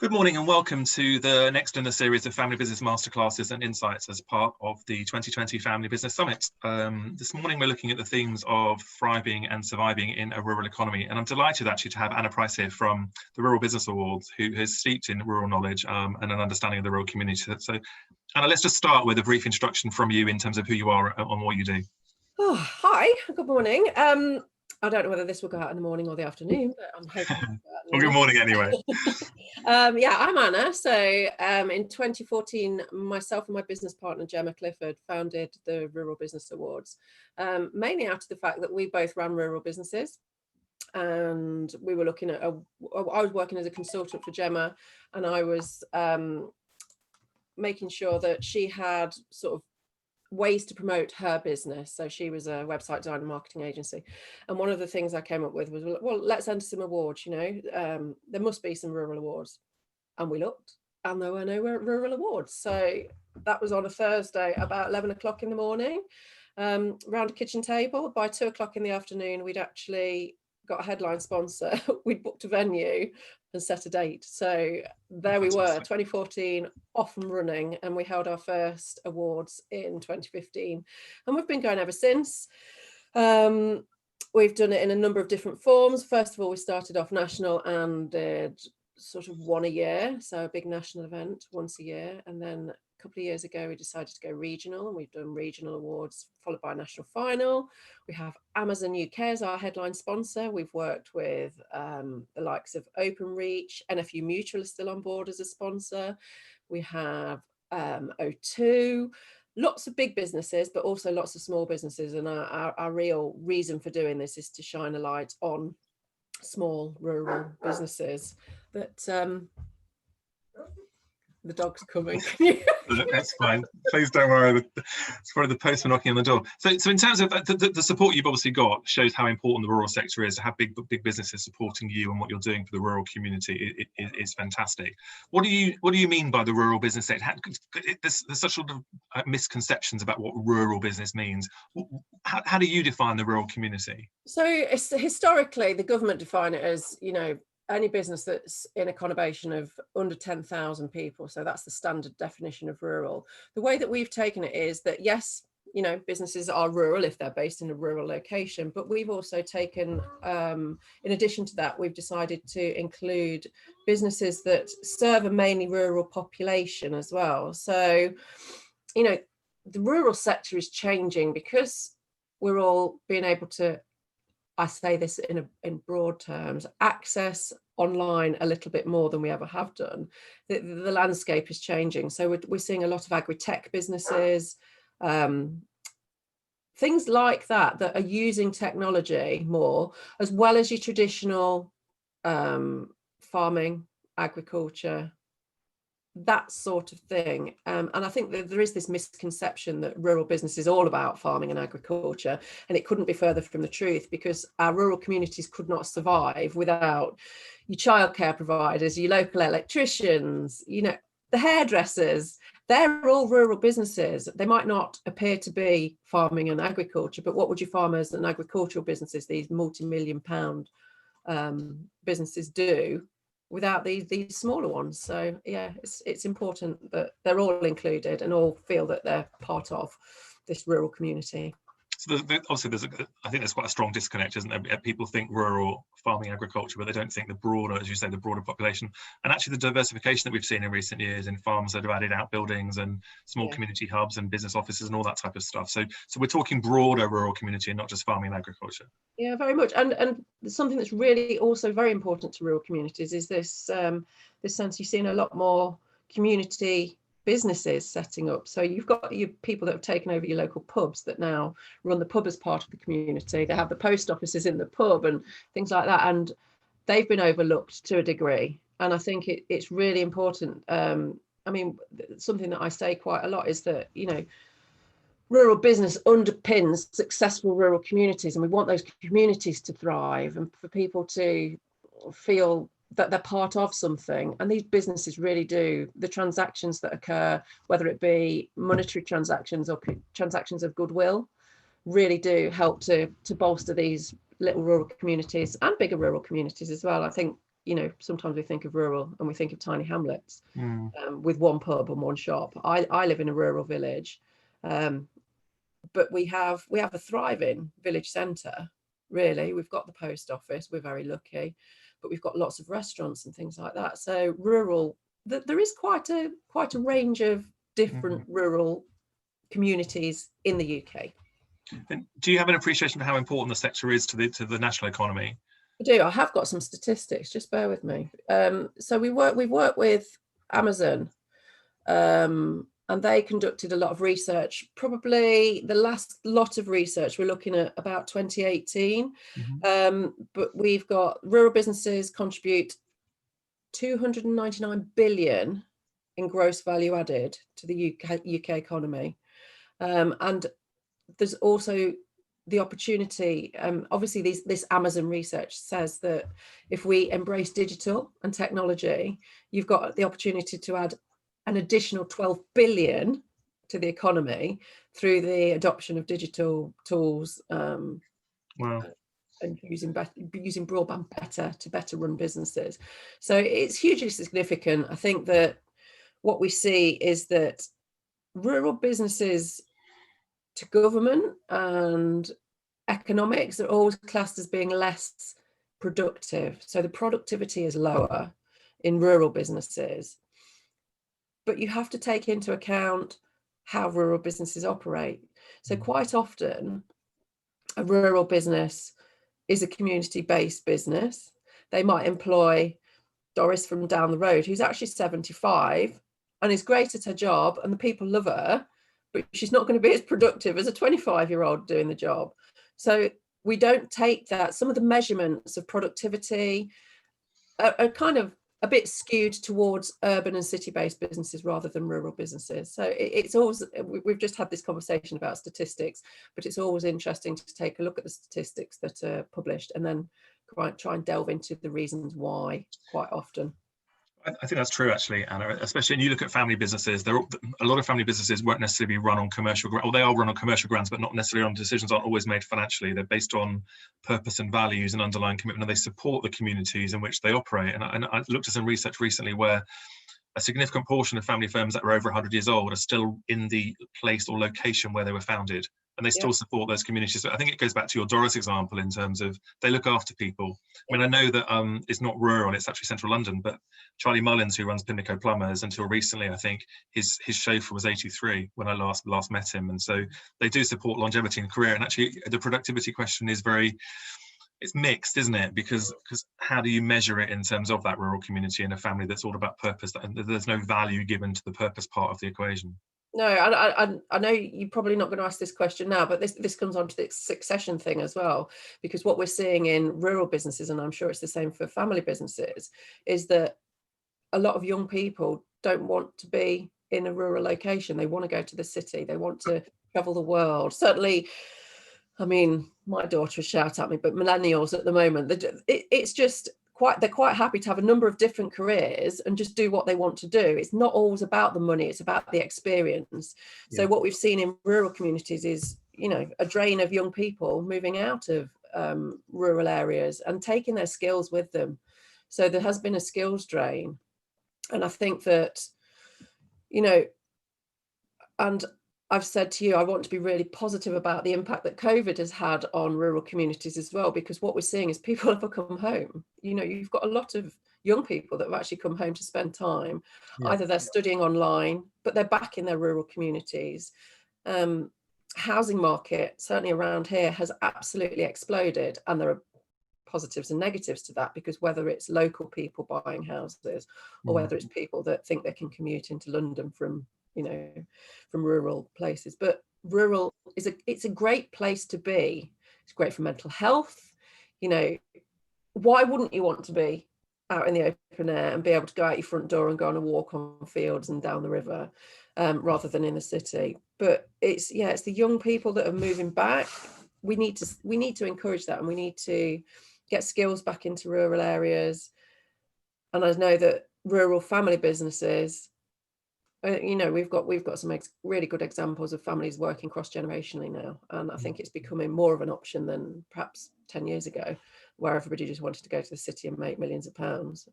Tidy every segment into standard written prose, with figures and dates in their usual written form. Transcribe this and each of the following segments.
Good morning and welcome to the next in the series of Family Business Masterclasses and Insights as part of the 2020 Family Business Summit. This morning we're looking at the themes of thriving and surviving in a rural economy, and I'm delighted actually to have Anna Price here from the Rural Business Awards, who is steeped in rural knowledge and an understanding of the rural community. So Anna, let's just start with a brief introduction from you in terms of who you are and what you do. Oh, hi, good morning. I don't know whether this will go out in the morning or the afternoon, but I'm hoping Well, good morning anyway. Yeah, I'm Anna. So in 2014, myself and my business partner, Gemma Clifford, founded the Rural Business Awards, mainly out of the fact that we both ran rural businesses. And we were looking at, I was working as a consultant for Gemma, and I was making sure that she had sort of ways to promote her business. So she was a website design and marketing agency, and one of the things I came up with was, well, let's enter some awards. There must be some rural awards. And we looked, and there were no rural awards. So that was on a Thursday about 11 o'clock in the morning, around a kitchen table. By 2 o'clock in the afternoon, we'd actually got a headline sponsor. We'd booked a venue and set a date. So there we were, 2014, off and running, and we held our first awards in 2015, and we've been going ever since. We've done it in a number of different forms. First of all, we started off national and did sort of one a year, so a big national event once a year, and then a couple of years ago we decided to go regional, and we've done regional awards followed by a national final. We have Amazon UK as our headline sponsor. We've worked with the likes of Openreach, NFU Mutual is still on board as a sponsor. We have O2, lots of big businesses, but also lots of small businesses, and our real reason for doing this is to shine a light on small rural businesses. But the dog's coming. That's fine. Please don't worry. It's probably the postman knocking on the door. So in terms of the support you've obviously got shows how important the rural sector is. To have big businesses supporting you and what you're doing for the rural community is fantastic. What do you mean by the rural business sector? There's such sort of misconceptions about what rural business means. How do you define the rural community? So historically, the government define it as, any business that's in a conurbation of under 10,000 people. So that's the standard definition of rural. The way that we've taken it is that, yes, businesses are rural if they're based in a rural location, but we've also taken, in addition to that, we've decided to include businesses that serve a mainly rural population as well. So, the rural sector is changing because we're all being able to, I say this in broad terms, access online a little bit more than we ever have done. The landscape is changing. So we're seeing a lot of agri-tech businesses, things like that are using technology more, as well as your traditional farming, agriculture, that sort of thing. And I think that there is this misconception that rural business is all about farming and agriculture, and it couldn't be further from the truth, because our rural communities could not survive without your childcare providers, your local electricians, the hairdressers. They're all rural businesses. They might not appear to be farming and agriculture, but what would your farmers and agricultural businesses, these multi-million pound businesses, do without these smaller ones? So yeah, it's important that they're all included and all feel that they're part of this rural community. So obviously I think there's quite a strong disconnect, isn't there? People think rural farming, agriculture, but they don't think the broader, as you say, the broader population, and actually the diversification that we've seen in recent years in farms that have added outbuildings and small community hubs and business offices and all that type of stuff. So we're talking broader rural community and not just farming and agriculture. Yeah, very much. And something that's really also very important to rural communities is this this sense. You've seen a lot more community businesses setting up. So you've got your people that have taken over your local pubs that now run the pub as part of the community. They have the post offices in the pub and things like that, and they've been overlooked to a degree. And I think it's really important. Something that I say quite a lot is that rural business underpins successful rural communities, and we want those communities to thrive and for people to feel that they're part of something. And these businesses really do. The transactions that occur, whether it be monetary transactions or transactions of goodwill, really do help to bolster these little rural communities and bigger rural communities as well. I think you know, sometimes we think of rural and we think of tiny hamlets Mm. with one pub and one shop. I live in a rural village, but we have a thriving village centre. Really, we've got the post office. We're very lucky, but we've got lots of restaurants and things like that. So rural, there is quite a range of different rural communities in the UK. And do you have an appreciation for how important the sector is to the national economy? I do. I have got some statistics. Just bear with me. So we've worked with Amazon, and they conducted a lot of research. Probably the last lot of research we're looking at about 2018. But we've got rural businesses contribute 299 billion in gross value added to the UK economy, and there's also the opportunity. Obviously, this Amazon research says that if we embrace digital and technology, you've got the opportunity to add an additional 12 billion to the economy through the adoption of digital tools. Wow. And using broadband to better run businesses. So it's hugely significant. I think that what we see is that rural businesses to government and economics are always classed as being less productive. So the productivity is lower in rural businesses. But you have to take into account how rural businesses operate. So quite often, a rural business is a community-based business. They might employ Doris from down the road, who's actually 75 and is great at her job, and the people love her, but she's not going to be as productive as a 25-year-old doing the job. So we don't take that. Some of the measurements of productivity are kind of a bit skewed towards urban and city-based businesses rather than rural businesses. So it's always, we've just had this conversation about statistics, but it's always interesting to take a look at the statistics that are published and then try and delve into the reasons why quite often. I think that's true, actually, Anna. Especially when you look at family businesses, a lot of family businesses won't necessarily be run on commercial, or they are run on commercial grounds, but not necessarily on decisions aren't always made financially. They're based on purpose and values and underlying commitment, and they support the communities in which they operate. And I looked at some research recently where a significant portion of family firms that are over 100 years old are still in the place or location where they were founded, and they still support those communities. So I think it goes back to your Doris example in terms of they look after people. I mean, I know that it's not rural, it's actually central London, but Charlie Mullins, who runs Pimlico Plumbers, until recently, I think his chauffeur was 83 when I last met him. And so they do support longevity in career. And actually the productivity question is it's mixed, isn't it? Because how do you measure it in terms of that rural community and a family that's all about purpose, and there's no value given to the purpose part of the equation? No, I know you're probably not going to ask this question now, but this comes on to the succession thing as well, because what we're seeing in rural businesses, and I'm sure it's the same for family businesses, is that a lot of young people don't want to be in a rural location. They want to go to the city. They want to travel the world. Certainly, I mean, my daughter will shout at me, but millennials at the moment, it's just they're quite happy to have a number of different careers and just do what they want to do. It's not always about the money, it's about the experience. So what we've seen in rural communities is, you know, a drain of young people moving out of rural areas and taking their skills with them. So there has been a skills drain. And I think that, you know, and I've said to you, I want to be really positive about the impact that COVID has had on rural communities as well, because what we're seeing is people have come home. You know, you've got a lot of young people that have actually come home to spend time. Either they're studying online, but they're back in their rural communities. Housing market, certainly around here, has absolutely exploded. And there are positives and negatives to that, because whether it's local people buying houses or whether it's people that think they can commute into London from, you know, from rural places. But rural it's a great place to be. It's great for mental health. You know, why wouldn't you want to be out in the open air and be able to go out your front door and go on a walk on fields and down the river, rather than in the city? But it's the young people that are moving back. We need to encourage that, and we need to get skills back into rural areas. And I know that rural family businesses, you know, we've got some really good examples of families working cross-generationally now, and I think it's becoming more of an option than perhaps 10 years ago. where everybody just wanted to go to the city and make millions of pounds.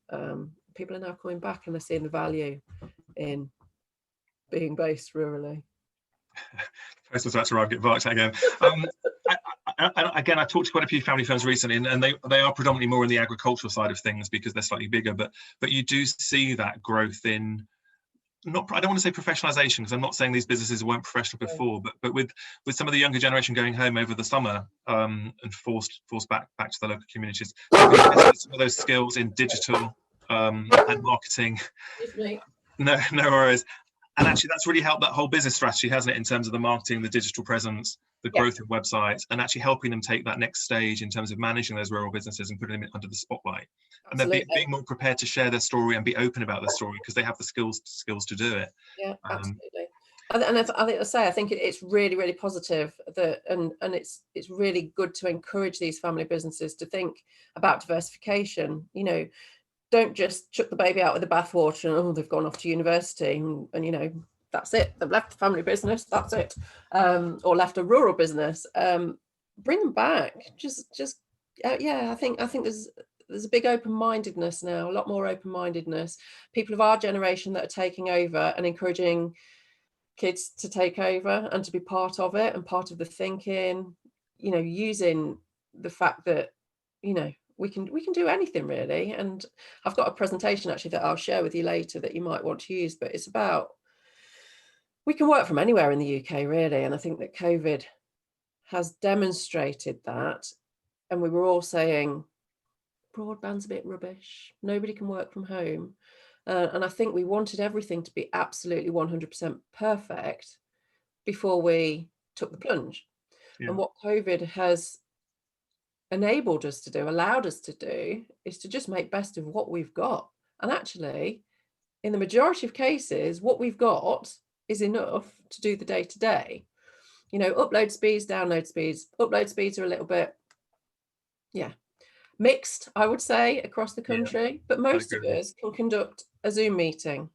People are now coming back and they're seeing the value in being based rurally. Postman's about to arrive, get barked at again. Again, I talked to quite a few family firms recently, and they are predominantly more in the agricultural side of things because they're slightly bigger. But you do see that growth in, I don't want to say professionalization, because I'm not saying these businesses weren't professional before, but with some of the younger generation going home over the summer and forced back to the local communities, some of those skills in digital and marketing. No worries. And actually, that's really helped that whole business strategy, hasn't it, in terms of the marketing, the digital presence, the growth of websites, and actually helping them take that next stage in terms of managing those rural businesses and putting them under the spotlight. Absolutely. And then being more prepared to share their story and be open about their story because they have the skills to do it. Yeah, absolutely. I think it's really, really positive that, and it's really good to encourage these family businesses to think about diversification. You know, don't just chuck the baby out with the bathwater and they've gone off to university and you know, that's it, they've left the family business, that's it, or left a rural business. Bring them back. Yeah, I think there's a big open-mindedness now, a lot more open-mindedness. People of our generation that are taking over and encouraging kids to take over and to be part of it and part of the thinking, you know, using the fact that, you know, we can do anything really. And I've got a presentation actually that I'll share with you later that you might want to use, but it's about, we can work from anywhere in the UK really. And I think that COVID has demonstrated that. And we were all saying broadband's a bit rubbish, nobody can work from home. And I think we wanted everything to be absolutely 100% perfect before we took the plunge. Yeah. And what COVID has enabled us to do, allowed us to do, is to just make best of what we've got. And actually, in the majority of cases, what we've got is enough to do the day-to-day. You know, upload speeds, download speeds. Upload speeds are a little bit, mixed, I would say, across the country. But most of us can conduct a Zoom meeting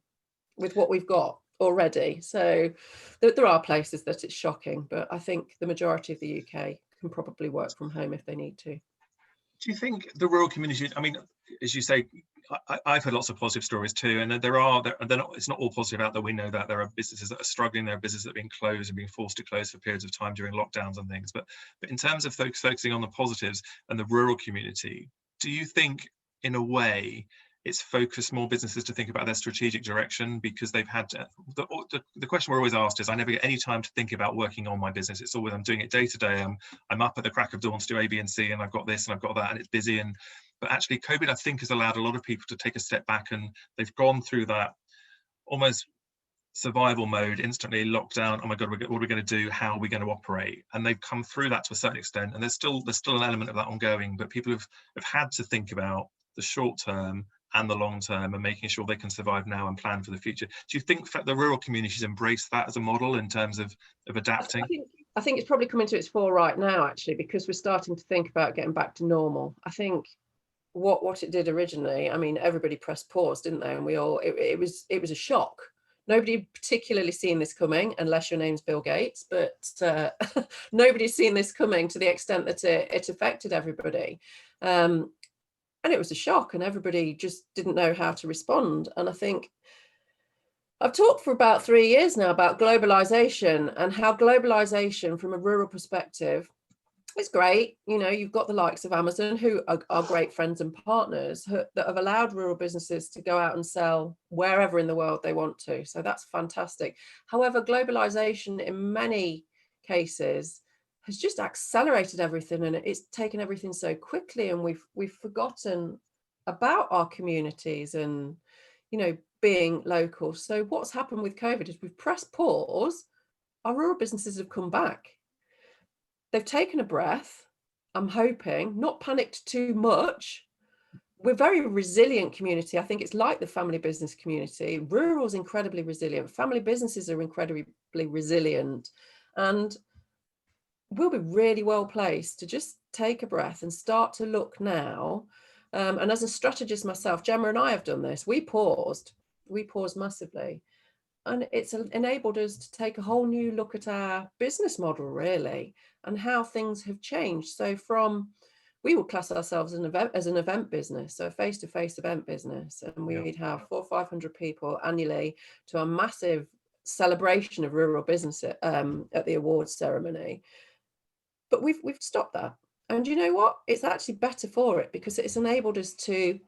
with what we've got already. So there are places that it's shocking, but I think the majority of the UK can probably work from home if they need to. Do you think the rural community, I mean, as you say, I've heard lots of positive stories too, and it's not all positive out there. We know that there are businesses that are struggling, there are businesses that are being closed and being forced to close for periods of time during lockdowns and things. But in terms of focusing on the positives and the rural community, do you think, in a way, it's focused more businesses to think about their strategic direction because they've had to, the question we're always asked is, I never get any time to think about working on my business. It's always, I'm doing it day to day. I'm up at the crack of dawn to do A, B, and C, and I've got this and I've got that, and it's busy. But actually, COVID, I think, has allowed a lot of people to take a step back, and they've gone through that almost survival mode, instantly lockdown. Oh my God, what are we going to do? How are we going to operate? And they've come through that to a certain extent, and there's still an element of that ongoing. But people have had to think about the short term and the long term and making sure they can survive now and plan for the future. Do you think the rural communities embrace that as a model in terms of adapting? I think it's probably coming to its fore right now, actually, because we're starting to think about getting back to normal. I think what it did originally, I mean, everybody pressed pause, didn't they? And we all, it was a shock. Nobody particularly seen this coming, unless your name's Bill Gates, but nobody's seen this coming to the extent that it affected everybody. And it was a shock, and everybody just didn't know how to respond. And I think I've talked for about 3 years now about globalization and how globalization from a rural perspective is great. You know, you've got the likes of Amazon, who are great friends and partners that have allowed rural businesses to go out and sell wherever in the world they want to. So that's fantastic. However, globalization in many cases has just accelerated everything, and it's taken everything so quickly, and we've forgotten about our communities and, you know, being local. So what's happened with COVID is we've pressed pause. Our rural businesses have come back. They've taken a breath, I'm hoping, not panicked too much. We're a very resilient community. I think it's like the family business community. Rural is incredibly resilient. Family businesses are incredibly resilient. And we'll be really well placed to just take a breath and start to look now. And as a strategist myself, Gemma and I have done this. We paused massively. And it's enabled us to take a whole new look at our business model, really, and how things have changed. So from we would class ourselves as an event business, so a face-to-face event business, and we'd have 400 or 500 people annually to a massive celebration of rural business at the awards ceremony. But we've stopped that, and you know what? It's actually better for it, because it's enabled us to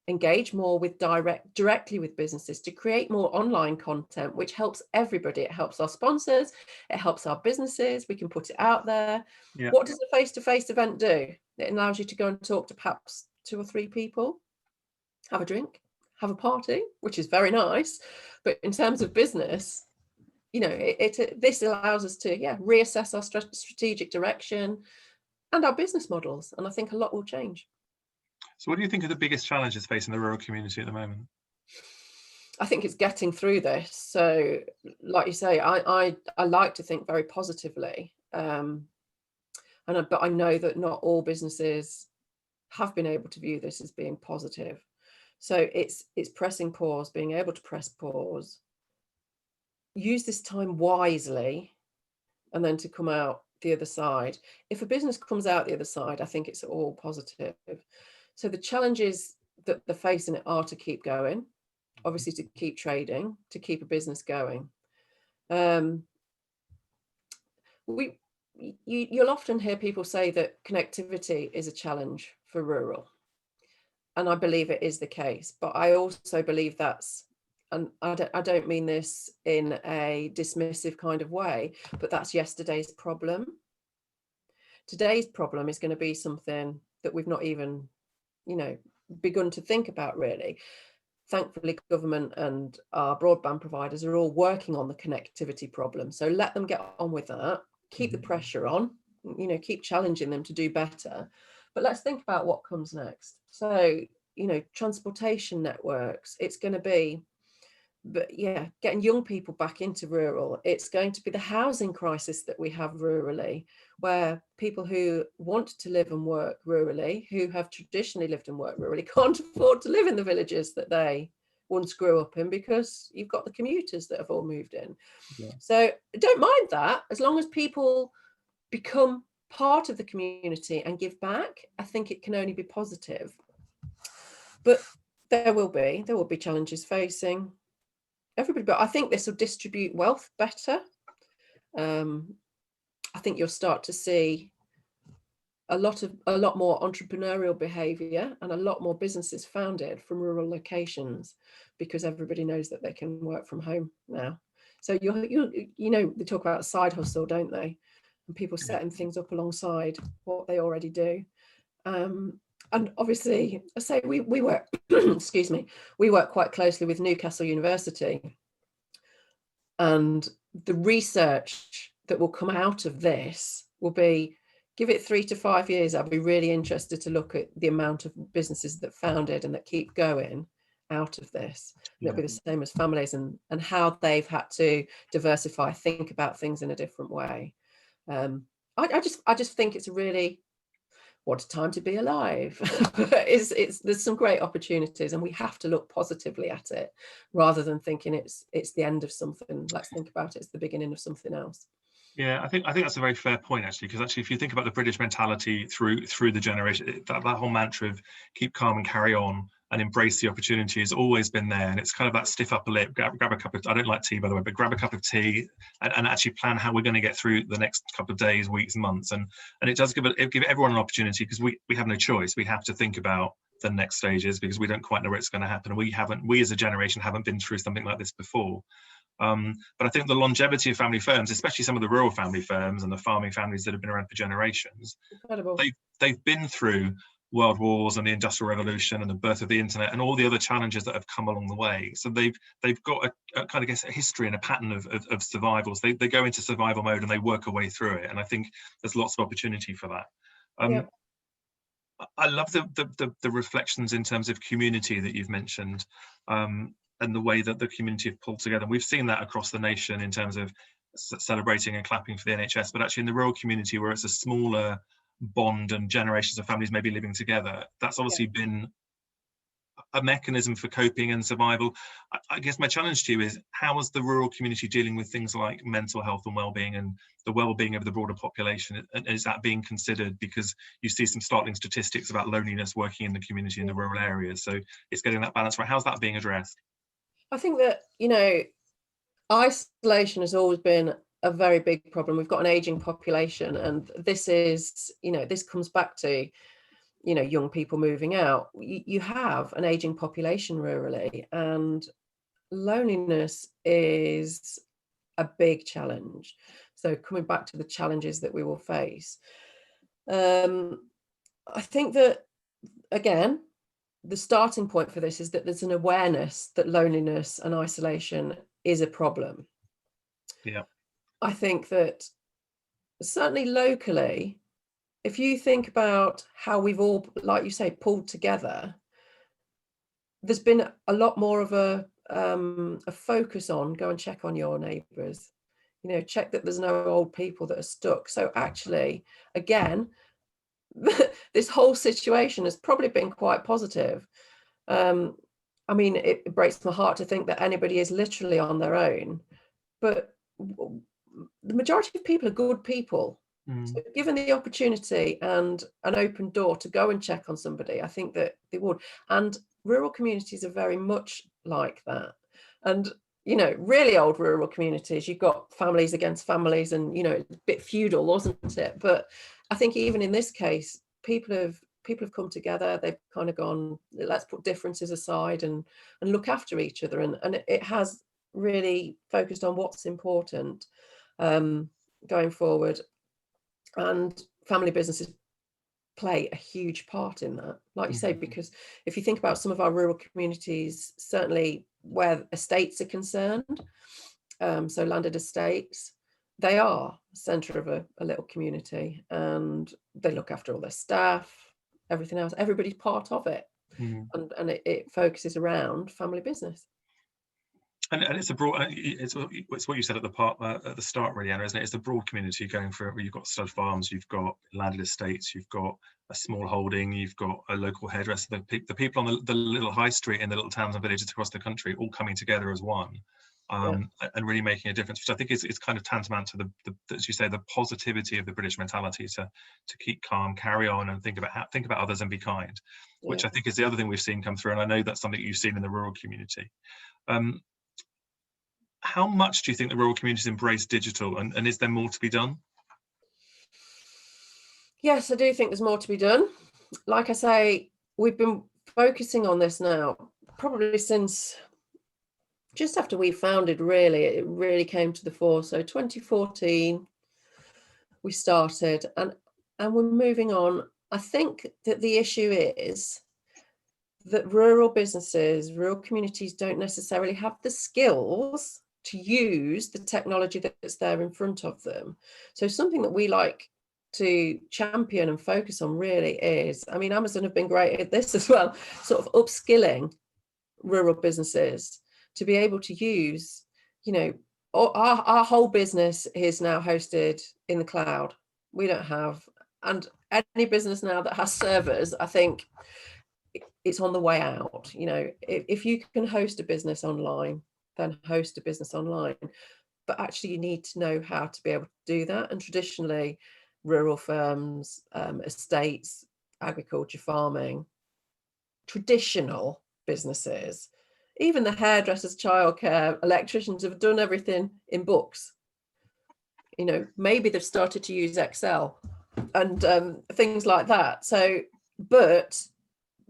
engage more with directly with businesses, to create more online content, which helps everybody. It helps our sponsors, it helps our businesses. We can put it out there. Yeah. What does a face-to-face event do? It allows you to go and talk to perhaps 2 or 3 people, have a drink, have a party, which is very nice. But in terms of business, you know, this allows us to reassess our strategic direction and our business models, and I think a lot will change. So what do you think are the biggest challenges facing the rural community at the moment? I think it's getting through this. So, like you say, I like to think very positively, but I know that not all businesses have been able to view this as being positive. So it's pressing pause, being able to press pause, use this time wisely, and then to come out the other side. If a business comes out the other side, I think it's all positive. So the challenges that they're facing are to keep going, obviously to keep trading, to keep a business going. You'll often hear people say that connectivity is a challenge for rural, and I believe it is the case. But I also believe and I don't mean this in a dismissive kind of way, but that's yesterday's problem. Today's problem is going to be something that we've not even, begun to think about, really. Thankfully, government and our broadband providers are all working on the connectivity problem. So let them get on with that, keep the pressure on, keep challenging them to do better. But let's think about what comes next. So, transportation networks, it's going to be, getting young people back into rural. It's going to be the housing crisis that we have rurally, where people who want to live and work rurally, who have traditionally lived and worked rurally, can't afford to live in the villages that they once grew up in, because you've got the commuters that have all moved in. Yeah. So I don't mind that, as long as people become part of the community and give back. I think it can only be positive. But there will be challenges facing everybody, but I think this will distribute wealth better. I think you'll start to see a lot more entrepreneurial behavior and a lot more businesses founded from rural locations, because everybody knows that they can work from home now. So they talk about side hustle, don't they? And people setting things up alongside what they already do. And obviously, I say we work, excuse me, we work quite closely with Newcastle University, and the research that will come out of this will be, give it 3 to 5 years. I'll be really interested to look at the amount of businesses that founded and that keep going out of this. And it'll be the same as families, and how they've had to diversify, think about things in a different way. I just think it's a really, what a time to be alive. There's some great opportunities, and we have to look positively at it, rather than thinking it's the end of something. Let's think about it as the beginning of something else. Yeah, I think that's a very fair point, actually, because actually, if you think about the British mentality through the generation, that whole mantra of keep calm and carry on and embrace the opportunity has always been there. And it's kind of that stiff upper lip, grab a cup of, I don't like tea, by the way, but grab a cup of tea and actually plan how we're going to get through the next couple of days, weeks, months. And it does give everyone an opportunity, because we have no choice. We have to think about the next stages, because we don't quite know where it's going to happen. We as a generation haven't been through something like this before. But I think the longevity of family firms, especially some of the rural family firms and the farming families that have been around for generations, incredible. They've been through world wars and the Industrial Revolution and the birth of the internet and all the other challenges that have come along the way. So they've got a kind of, I guess, a history and a pattern of survivals. They go into survival mode and they work a way through it. And I think there's lots of opportunity for that. I love the reflections in terms of community that you've mentioned. And the way that the community have pulled together. And we've seen that across the nation in terms of celebrating and clapping for the NHS, but actually in the rural community, where it's a smaller bond and generations of families maybe living together, that's obviously been a mechanism for coping and survival. I guess my challenge to you is, how is the rural community dealing with things like mental health and well-being and the well-being of the broader population? And is that being considered? Because you see some startling statistics about loneliness working in the community in the rural areas. So it's getting that balance right. How's that being addressed? I think that, isolation has always been a very big problem. We've got an aging population, and this is, this comes back to, young people moving out. You have an aging population rurally, and loneliness is a big challenge. So coming back to the challenges that we will face, I think that, again, the starting point for this is that there's an awareness that loneliness and isolation is a problem. Yeah. I think that certainly locally, if you think about how we've all, like you say, pulled together, there's been a lot more of a focus on go and check on your neighbours, check that there's no old people that are stuck. So actually, again, this whole situation has probably been quite positive. I mean, it breaks my heart to think that anybody is literally on their own, but the majority of people are good people. So given the opportunity and an open door to go and check on somebody, I think that they would. And rural communities are very much like that. And, really old rural communities, you've got families against families, and, it's a bit feudal, wasn't it? But I think even in this case, people have come together. They've kind of gone, let's put differences aside and look after each other. And it has really focused on what's important going forward. And family businesses play a huge part in that, like you say, because if you think about some of our rural communities, certainly where estates are concerned, so landed estates, they are centre of a little community, and they look after all their staff, everything else. Everybody's part of it, and it focuses around family business. And it's a broad, it's what you said at the start, really, Anna, isn't it? It's the broad community going for it. You've got stud farms, you've got landed estates, you've got a small holding, you've got a local hairdresser. The people on the little high street in the little towns and villages across the country all coming together as one, and really making a difference, which I think is kind of tantamount to the as you say, the positivity of the British mentality to keep calm, carry on, and think about others and be kind, which I think is the other thing we've seen come through. And I know that's something you've seen in the rural community. How much do you think the rural communities embrace digital, and is there more to be done? Yes, I do think there's more to be done. Like I say, we've been focusing on this now probably since just after we founded, really. It really came to the fore. So 2014, we started, and we're moving on. I think that the issue is that rural businesses, rural communities don't necessarily have the skills to use the technology that's there in front of them. So something that we like to champion and focus on really is, I mean, Amazon have been great at this as well, sort of upskilling rural businesses to be able to use, our whole business is now hosted in the cloud. We don't have, and any business now that has servers, I think it's on the way out. If you can host a business online, then host a business online. But actually, you need to know how to be able to do that. And traditionally, rural firms, estates, agriculture, farming, traditional businesses, even the hairdressers, childcare, electricians have done everything in books. Maybe they've started to use Excel and things like that. So, but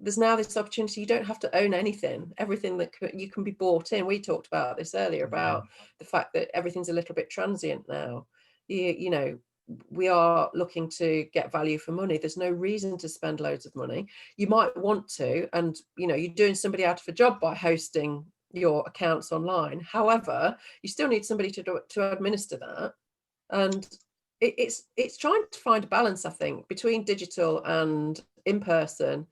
there's now this opportunity. You don't have to own anything. Everything that you can be bought in. We talked about this earlier about the fact that everything's a little bit transient now. We are looking to get value for money. There's no reason to spend loads of money. You might want to, and you're doing somebody out of a job by hosting your accounts online. However, you still need somebody to administer that, and it's trying to find a balance, I think, between digital and in person,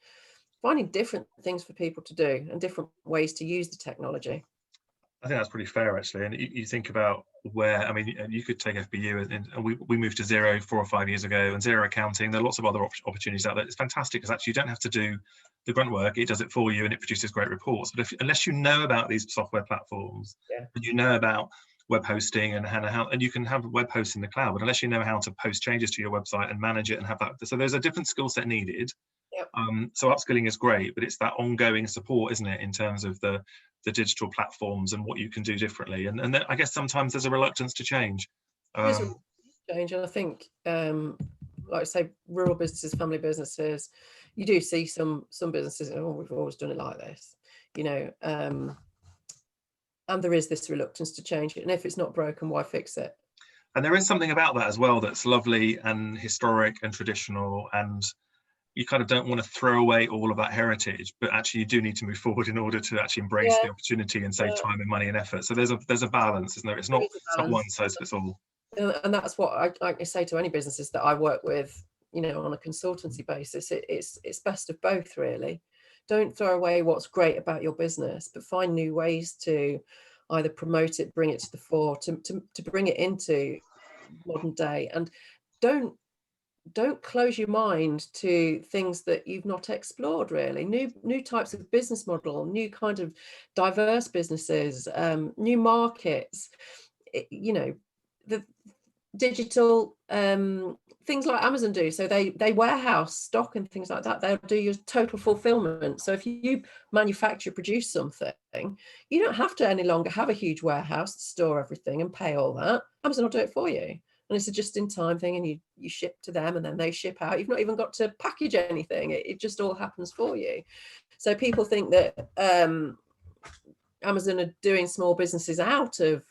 finding different things for people to do and different ways to use the technology. I think that's pretty fair, actually. And you think about where, I mean, you could take FBU, and we moved to Xero 4 or 5 years ago, and Xero accounting. There are lots of other opportunities out there. It's fantastic because actually you don't have to do the grunt work, it does it for you and it produces great reports. But unless you know about these software platforms, and you know about web hosting and how, and you can have web hosts in the cloud, but unless you know how to post changes to your website and manage it and have that, so there's a different skill set needed. So upskilling is great, but it's that ongoing support, isn't it, in terms of the digital platforms and what you can do differently. And I guess sometimes there's a reluctance to change. There's a change, and I think, like I say, rural businesses, family businesses, you do see some businesses, oh, we've always done it like this, you know, and there is this reluctance to change it. And if it's not broken, why fix it? And there is something about that as well that's lovely and historic and traditional, and you kind of don't want to throw away all of that heritage, but actually you do need to move forward in order to actually embrace the opportunity and save time and money and effort. So there's a balance, isn't there? It's not one size fits all. And that's what I say to any businesses that I work with, you know, on a consultancy basis. It's best of both, really. Don't throw away what's great about your business, but find new ways to either promote it, bring it to the fore, to bring it into modern day. And don't close your mind to things that you've not explored, really. New types of business model, new kind of diverse businesses, new markets, you know, the digital things like Amazon do. So they warehouse stock and things like that. They'll do your total fulfillment. So if you produce something, you don't have to any longer have a huge warehouse to store everything and pay all that. Amazon will do it for you. And it's a just-in-time thing, and you ship to them and then they ship out. You've not even got to package anything. It just all happens for you. So people think that Amazon are doing small businesses out of,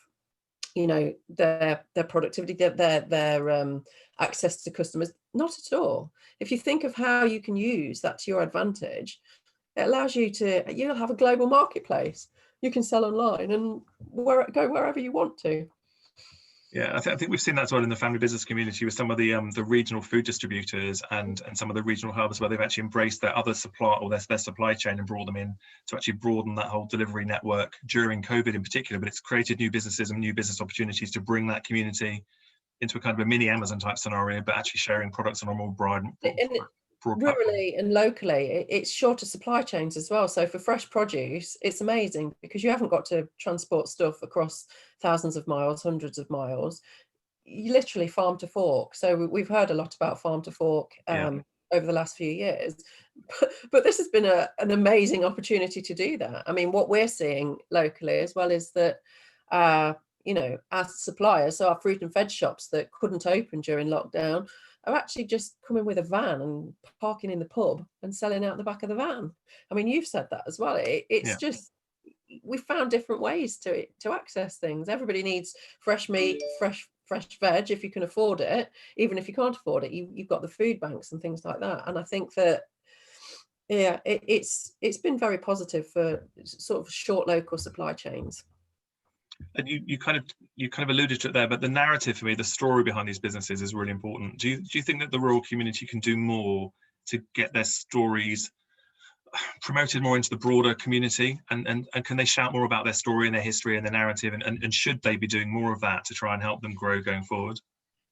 you know, their productivity, their access to customers. Not at all. If you think of how you can use that to your advantage, it allows you'll have a global marketplace. You can sell online and go wherever you want to. Yeah, I think we've seen that as well in the family business community with some of the regional food distributors and some of the regional hubs where they've actually embraced their other supply or their supply chain and brought them in to actually broaden that whole delivery network during COVID in particular. But it's created new businesses and new business opportunities to bring that community into a kind of a mini Amazon type scenario, but actually sharing products on a more broad rurally and locally, it's shorter supply chains as well. So for fresh produce, it's amazing because you haven't got to transport stuff across thousands of miles, hundreds of miles. You literally farm to fork. So we've heard a lot about farm to fork over the last few years, but this has been an amazing opportunity to do that. I mean, what we're seeing locally as well is that you know, as suppliers, so our fruit and veg shops that couldn't open during lockdown are actually just coming with a van and parking in the pub and selling out the back of the van. I mean, you've said that as well. It's just, we found different ways to access things. Everybody needs fresh meat, fresh veg if you can afford it. Even if you can't afford it, you've got the food banks and things like that. And I think that, yeah, it's been very positive for sort of short local supply chains. And you kind of alluded to it there, but the narrative for me, the story behind these businesses is really important. Do you think that the rural community can do more to get their stories promoted more into the broader community, and can they shout more about their story and their history and their narrative, and should they be doing more of that to try and help them grow going forward?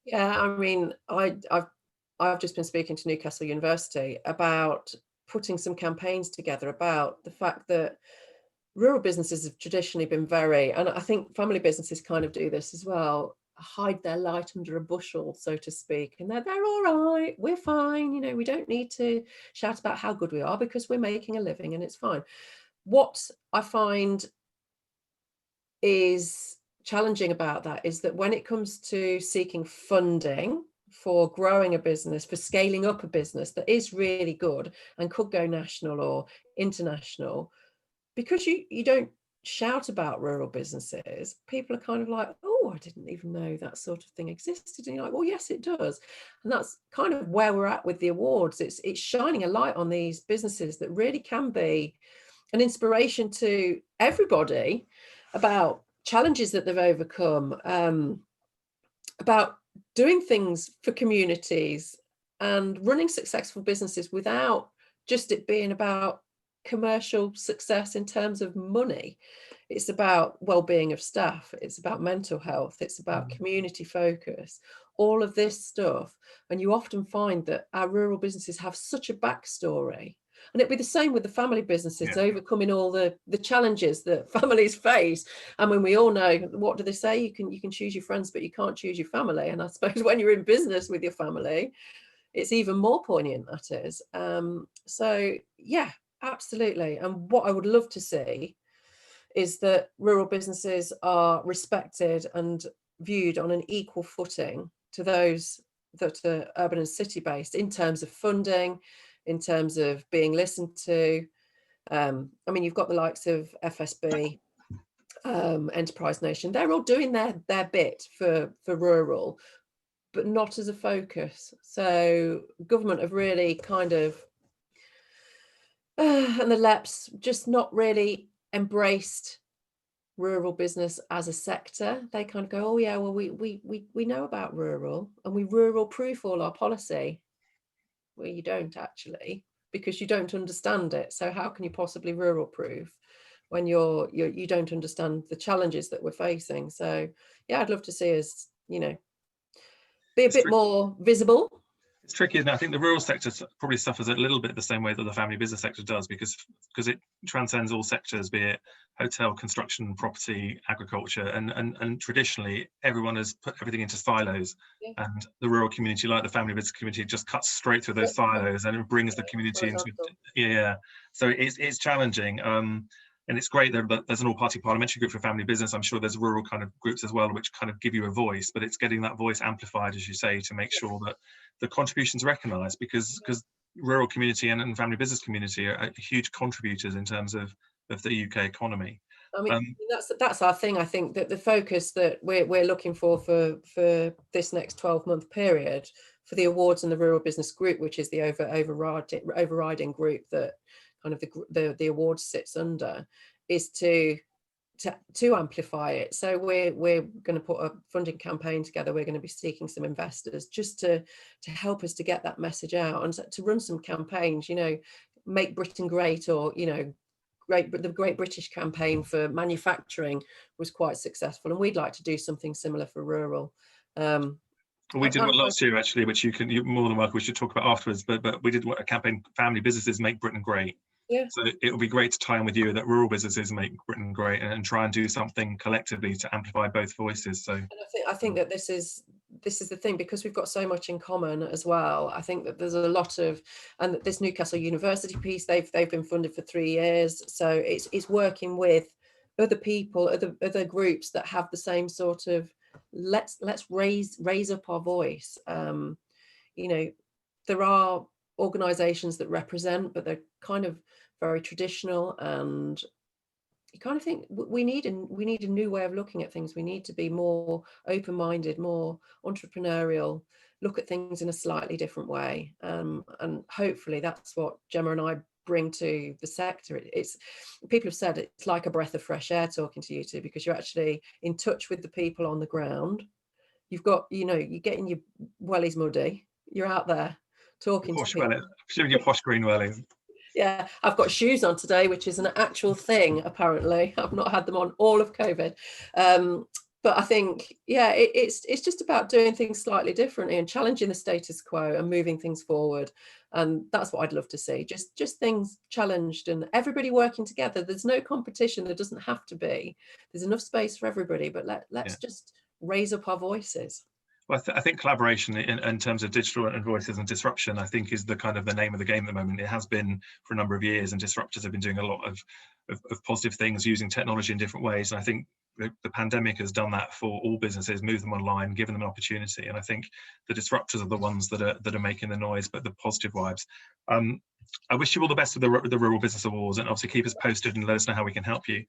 Yeah, I mean, I've just been speaking to Newcastle University about putting some campaigns together about the fact that rural businesses have traditionally been and I think family businesses kind of do this as well, hide their light under a bushel, so to speak. And they're all right, we're fine, you know, we don't need to shout about how good we are because we're making a living and it's fine. What I find is challenging about that is that when it comes to seeking funding for growing a business, for scaling up a business that is really good and could go national or international, because you don't shout about rural businesses, people are kind of like, oh, I didn't even know that sort of thing existed. And you're like, well, yes, it does. And that's kind of where we're at with the awards. It's shining a light on these businesses that really can be an inspiration to everybody about challenges that they've overcome, about doing things for communities and running successful businesses without just it being about commercial success in terms of money. It's about well-being of staff, it's about mental health, it's about community focus, all of this stuff. And you often find that our rural businesses have such a backstory, And it'd be the same with the family businesses, overcoming all the challenges that families face. I mean, we all know, what do they say? You can choose your friends, but you can't choose your family. And I suppose when you're in business with your family, it's even more poignant, that is. So yeah, absolutely. And what I would love to see is that rural businesses are respected and viewed on an equal footing to those that are urban and city based, in terms of funding, in terms of being listened to. I mean, you've got the likes of FSB, Enterprise Nation. They're all doing their bit for rural, but not as a focus. So government have really kind of, and the LEPs just not really embraced rural business as a sector. They kind of go, oh yeah, well we know about rural, and we rural proof all our policy. Well, you don't actually, because you don't understand it. So how can you possibly rural proof when you don't understand the challenges that we're facing? So yeah, I'd love to see us, you know, be a bit more visible. It's tricky, isn't it? I think the rural sector probably suffers a little bit the same way that the family business sector does, because it transcends all sectors, be it hotel, construction, property, agriculture, and traditionally everyone has put everything into silos, and the rural community, like the family business community, just cuts straight through those silos and it brings the community into so it's challenging. And it's great that there's an all-party parliamentary group for family business. I'm sure there's rural kind of groups as well, which kind of give you a voice, but it's getting that voice amplified, as you say, to make sure that the contributions are recognised, because rural community and family business community are huge contributors in terms of the UK economy. I mean, that's our thing. I think that the focus that we're looking for this next 12-month period for the awards and the rural business group, which is the overriding group that kind of the award sits under, is to amplify it. So we're going to put a funding campaign together. We're going to be seeking some investors just to help us to get that message out, and to run some campaigns, you know, Make Britain Great, or, you know, the Great British campaign for manufacturing was quite successful, and we'd like to do something similar for rural. We did one last year, actually, which you're more than welcome, we should talk about afterwards, but we did a campaign, Family Businesses Make Britain Great. Yeah. So it would be great to tie in with you that rural businesses make Britain great, and try and do something collectively to amplify both voices. So and I think that this is the thing, because we've got so much in common as well. I think that there's a lot of, and this Newcastle University piece, they've been funded for 3 years, so it's working with other people, other groups that have the same sort of let's raise up our voice. You know, there are organizations that represent, but they're kind of very traditional, and you kind of think we need a new way of looking at things. We need to be more open-minded, more entrepreneurial, look at things in a slightly different way, and hopefully that's what Gemma and I bring to the sector. It's people have said it's like a breath of fresh air talking to you two, because you're actually in touch with the people on the ground. You've got, you know, you're getting your wellies muddy, you're out there talking to people. Showing your posh green wellies. Yeah, I've got shoes on today, which is an actual thing, apparently. I've not had them on all of COVID. But I think, yeah, it's just about doing things slightly differently and challenging the status quo and moving things forward. And that's what I'd love to see. Just things challenged and everybody working together. There's no competition. There doesn't have to be. There's enough space for everybody, but let's just raise up our voices. Well, I think collaboration in terms of digital and voices and disruption, I think, is the kind of the name of the game at the moment. It has been for a number of years, and disruptors have been doing a lot of positive things using technology in different ways. And I think the pandemic has done that for all businesses, moved them online, given them an opportunity. And I think the disruptors are the ones that are making the noise, but the positive vibes. I wish you all the best with the Rural Business Awards, and obviously keep us posted and let us know how we can help you.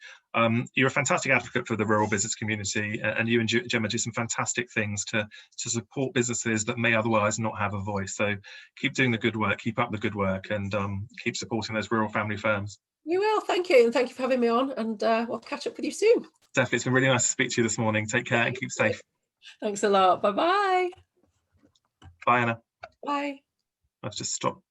You're a fantastic advocate for the rural business community, and you and Gemma do some fantastic things to support businesses that may otherwise not have a voice. So keep doing the good work, keep up the good work, and keep supporting those rural family firms. You will, thank you, and thank you for having me on, and we'll catch up with you soon. Definitely, it's been really nice to speak to you this morning. Take care and keep safe. Thanks a lot. Bye-bye. Bye, Anna. Bye. I've just stopped.